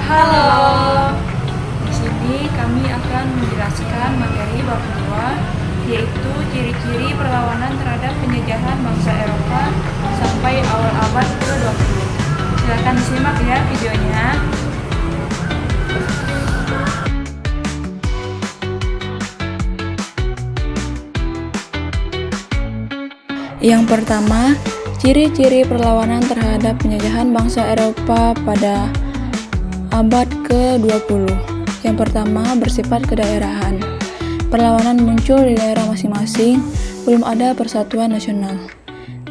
Halo. Di sini kami akan menjelaskan materi bab 2, yaitu ciri-ciri perlawanan terhadap penjajahan bangsa Eropa sampai awal abad ke-20. Silakan disimak ya videonya. Yang pertama, ciri-ciri perlawanan terhadap penjajahan bangsa Eropa pada abad ke-20. Yang pertama, bersifat kedaerahan. Perlawanan muncul di daerah masing-masing, belum ada persatuan nasional.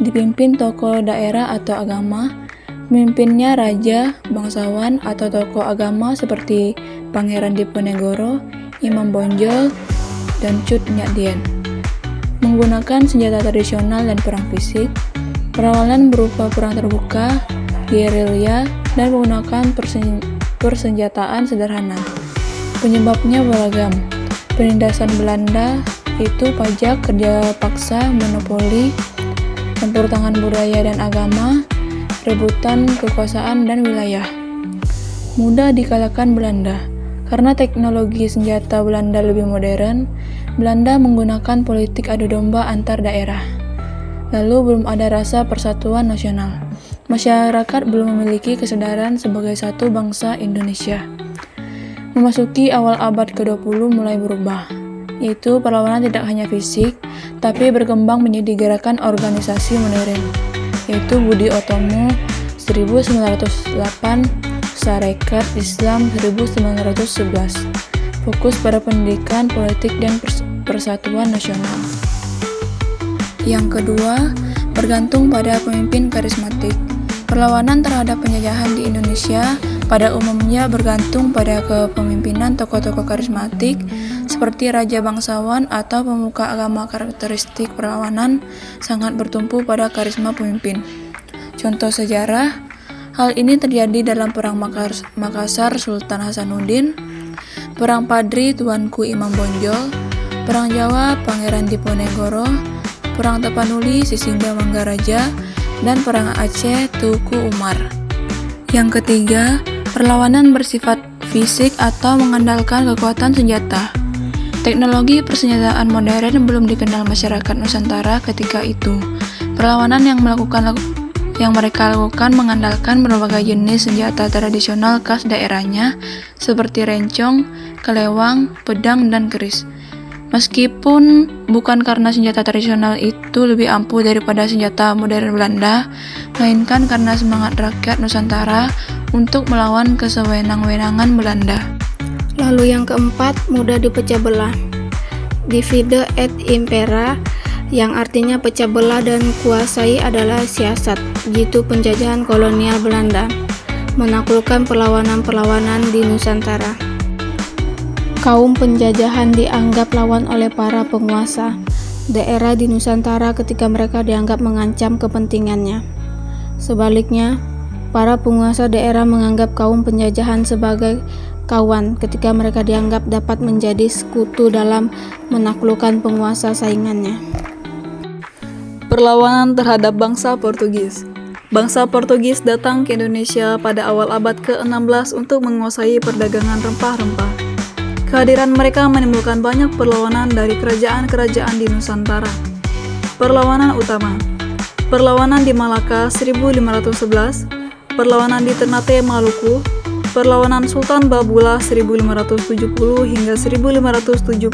Dipimpin tokoh daerah atau agama, pemimpinnya raja, bangsawan, atau tokoh agama seperti Pangeran Diponegoro, Imam Bonjol, dan Cut Nyak Dien. Menggunakan senjata tradisional dan perang fisik, perlawanan berupa perang terbuka, gerilya, dan menggunakan persenjataan sederhana. Penyebabnya beragam. Penindasan Belanda itu pajak, kerja paksa, monopoli, campur tangan budaya dan agama, rebutan kekuasaan dan wilayah. Mudah dikalahkan Belanda. Karena teknologi senjata Belanda lebih modern, Belanda menggunakan politik adu domba antar daerah. Lalu belum ada rasa persatuan nasional. Masyarakat belum memiliki kesadaran sebagai satu bangsa Indonesia. Memasuki awal abad ke-20 mulai berubah, yaitu perlawanan tidak hanya fisik, tapi berkembang menjadi gerakan organisasi modern, yaitu Budi Utomo 1908, Sarekat Islam 1911, fokus pada pendidikan, politik, dan persatuan nasional. Yang kedua, bergantung pada pemimpin karismatik. Perlawanan terhadap penjajahan di Indonesia pada umumnya bergantung pada kepemimpinan tokoh-tokoh karismatik seperti raja bangsawan atau pemuka agama. Karakteristik perlawanan sangat bertumpu pada karisma pemimpin. Contoh sejarah, hal ini terjadi dalam Perang Makassar Sultan Hasanuddin, Perang Padri Tuanku Imam Bonjol, Perang Jawa Pangeran Diponegoro, Perang Tapanuli Sisingga Manggaraja, dan Perang Aceh Tuku Umar. Yang ketiga, perlawanan bersifat fisik atau mengandalkan kekuatan senjata. Teknologi persenjataan modern belum dikenal masyarakat Nusantara ketika itu. Perlawanan yang mereka lakukan mengandalkan berbagai jenis senjata tradisional khas daerahnya seperti rencong, kelewang, pedang, dan keris. Meskipun bukan karena senjata tradisional itu lebih ampuh daripada senjata modern Belanda, melainkan karena semangat rakyat Nusantara untuk melawan kesewenang-wenangan Belanda. Lalu yang keempat, mudah dipecah belah. Divide et impera, yang artinya pecah belah dan kuasai adalah siasat jitu penjajahan kolonial Belanda, menaklukkan perlawanan-perlawanan di Nusantara. Kaum penjajahan dianggap lawan oleh para penguasa daerah di Nusantara ketika mereka dianggap mengancam kepentingannya. Sebaliknya, para penguasa daerah menganggap kaum penjajahan sebagai kawan ketika mereka dianggap dapat menjadi sekutu dalam menaklukkan penguasa saingannya. Perlawanan terhadap bangsa Portugis. Bangsa Portugis datang ke Indonesia pada awal abad ke-16 untuk menguasai perdagangan rempah-rempah. Kehadiran mereka menimbulkan banyak perlawanan dari kerajaan-kerajaan di Nusantara. Perlawanan utama: perlawanan di Malaka 1511, perlawanan di Ternate Maluku, perlawanan Sultan Babula 1570 hingga 1575,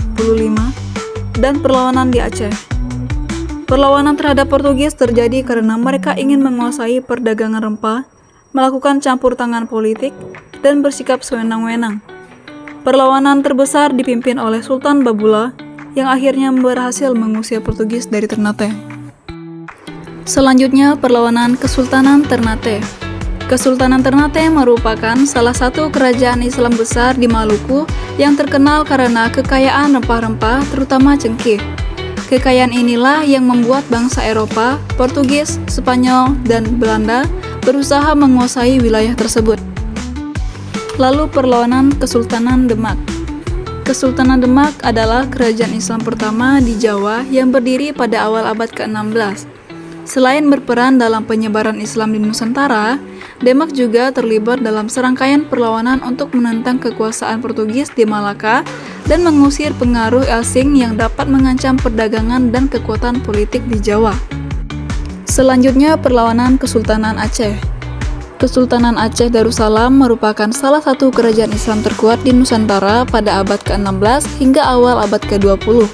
dan perlawanan di Aceh. Perlawanan terhadap Portugis terjadi karena mereka ingin menguasai perdagangan rempah, melakukan campur tangan politik, dan bersikap sewenang-wenang. Perlawanan terbesar dipimpin oleh Sultan Babula yang akhirnya berhasil mengusir Portugis dari Ternate. Selanjutnya, perlawanan Kesultanan Ternate. Kesultanan Ternate merupakan salah satu kerajaan Islam besar di Maluku yang terkenal karena kekayaan rempah-rempah, terutama cengkeh. Kekayaan inilah yang membuat bangsa Eropa, Portugis, Spanyol, dan Belanda berusaha menguasai wilayah tersebut. Lalu perlawanan Kesultanan Demak. Kesultanan Demak adalah kerajaan Islam pertama di Jawa yang berdiri pada awal abad ke-16. Selain berperan dalam penyebaran Islam di Nusantara, Denmark juga terlibat dalam serangkaian perlawanan untuk menentang kekuasaan Portugis di Malaka dan mengusir pengaruh asing yang dapat mengancam perdagangan dan kekuatan politik di Jawa. Selanjutnya, perlawanan Kesultanan Aceh. Kesultanan Aceh Darussalam merupakan salah satu kerajaan Islam terkuat di Nusantara pada abad ke-16 hingga awal abad ke-20.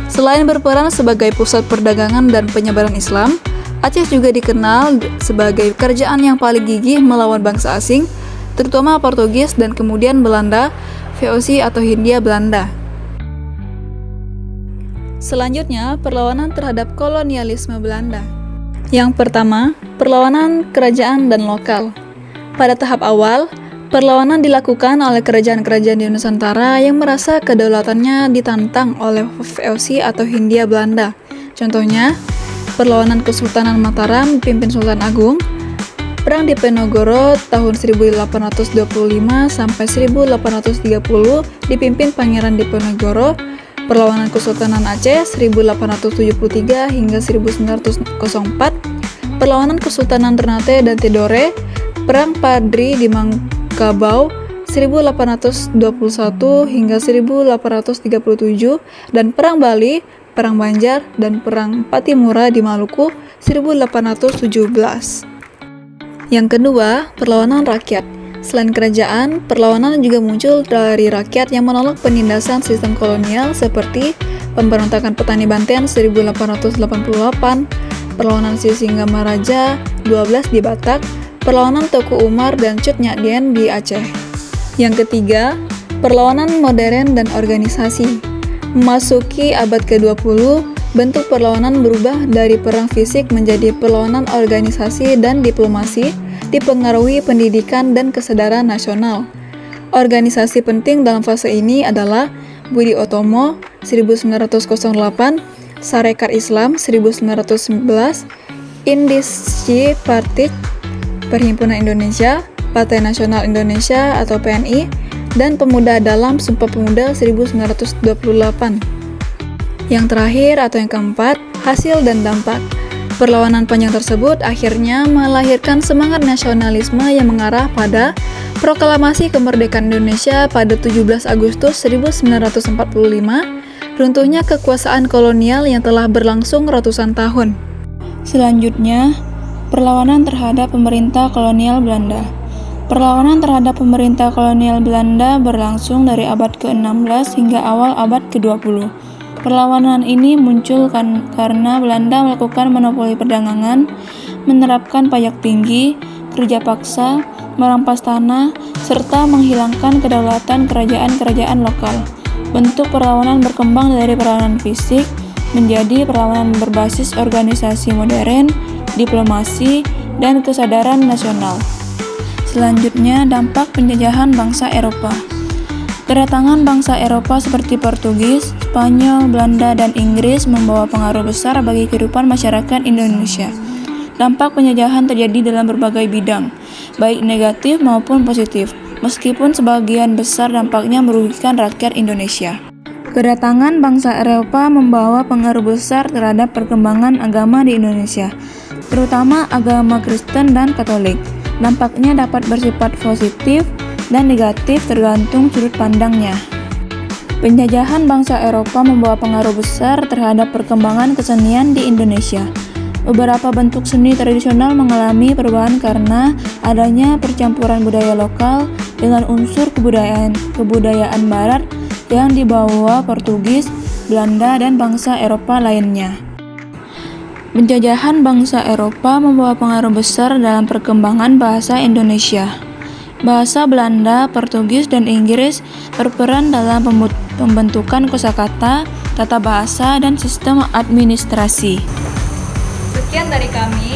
Selain berperan sebagai pusat perdagangan dan penyebaran Islam, Aceh juga dikenal sebagai kerajaan yang paling gigih melawan bangsa asing, terutama Portugis dan kemudian Belanda, VOC atau Hindia Belanda. Selanjutnya, perlawanan terhadap kolonialisme Belanda. Yang pertama, perlawanan kerajaan dan lokal. Pada tahap awal, perlawanan dilakukan oleh kerajaan-kerajaan di Nusantara yang merasa kedaulatannya ditantang oleh VOC atau Hindia Belanda. Contohnya, perlawanan Kesultanan Mataram dipimpin Sultan Agung, Perang Diponegoro tahun 1825 sampai 1830 dipimpin Pangeran Diponegoro, perlawanan Kesultanan Aceh 1873 hingga 1904, perlawanan Kesultanan Ternate dan Tidore, Perang Padri di Minangkabau 1821 hingga 1837, dan Perang Bali, Perang Banjar, dan Perang Patimura di Maluku 1817. Yang kedua, perlawanan rakyat. Selain kerajaan, perlawanan juga muncul dari rakyat yang menolak penindasan sistem kolonial seperti pemberontakan petani Banten 1888, perlawanan Sisingamaraja 12 di Batak, perlawanan Teuku Umar dan Cut Nyadien di Aceh. Yang ketiga, perlawanan modern dan organisasi. Memasuki abad ke-20, bentuk perlawanan berubah dari perang fisik menjadi perlawanan organisasi dan diplomasi, dipengaruhi pendidikan dan kesadaran nasional. Organisasi penting dalam fase ini adalah Budi Otomo 1908, Sarekat Islam 1911, Indisci Partit, Perhimpunan Indonesia, Partai Nasional Indonesia atau PNI, dan Pemuda dalam Sumpah Pemuda 1928. Yang terakhir atau yang keempat, hasil dan dampak. Perlawanan panjang tersebut akhirnya melahirkan semangat nasionalisme yang mengarah pada Proklamasi Kemerdekaan Indonesia pada 17 Agustus 1945, runtuhnya kekuasaan kolonial yang telah berlangsung ratusan tahun. Selanjutnya, perlawanan terhadap pemerintah kolonial Belanda. Perlawanan terhadap pemerintah kolonial Belanda berlangsung dari abad ke-16 hingga awal abad ke-20. Perlawanan ini muncul karena Belanda melakukan monopoli perdagangan, menerapkan pajak tinggi, kerja paksa, merampas tanah, serta menghilangkan kedaulatan kerajaan-kerajaan lokal. Bentuk perlawanan berkembang dari perlawanan fisik menjadi perlawanan berbasis organisasi modern, diplomasi, dan kesadaran nasional. Selanjutnya, dampak penjajahan bangsa Eropa. Kedatangan bangsa Eropa seperti Portugis, Spanyol, Belanda, dan Inggris membawa pengaruh besar bagi kehidupan masyarakat Indonesia. Dampak penjajahan terjadi dalam berbagai bidang, baik negatif maupun positif, meskipun sebagian besar dampaknya merugikan rakyat Indonesia. Kedatangan bangsa Eropa membawa pengaruh besar terhadap perkembangan agama di Indonesia, terutama agama Kristen dan Katolik. Dampaknya dapat bersifat positif dan negatif tergantung sudut pandangnya. Penjajahan bangsa Eropa membawa pengaruh besar terhadap perkembangan kesenian di Indonesia. Beberapa bentuk seni tradisional mengalami perubahan karena adanya percampuran budaya lokal dengan unsur kebudayaan barat yang dibawa Portugis, Belanda, dan bangsa Eropa lainnya. Penjajahan bangsa Eropa membawa pengaruh besar dalam perkembangan bahasa Indonesia. Bahasa Belanda, Portugis, dan Inggris berperan dalam pembentukan kosakata, tata bahasa, dan sistem administrasi. Sekian dari kami.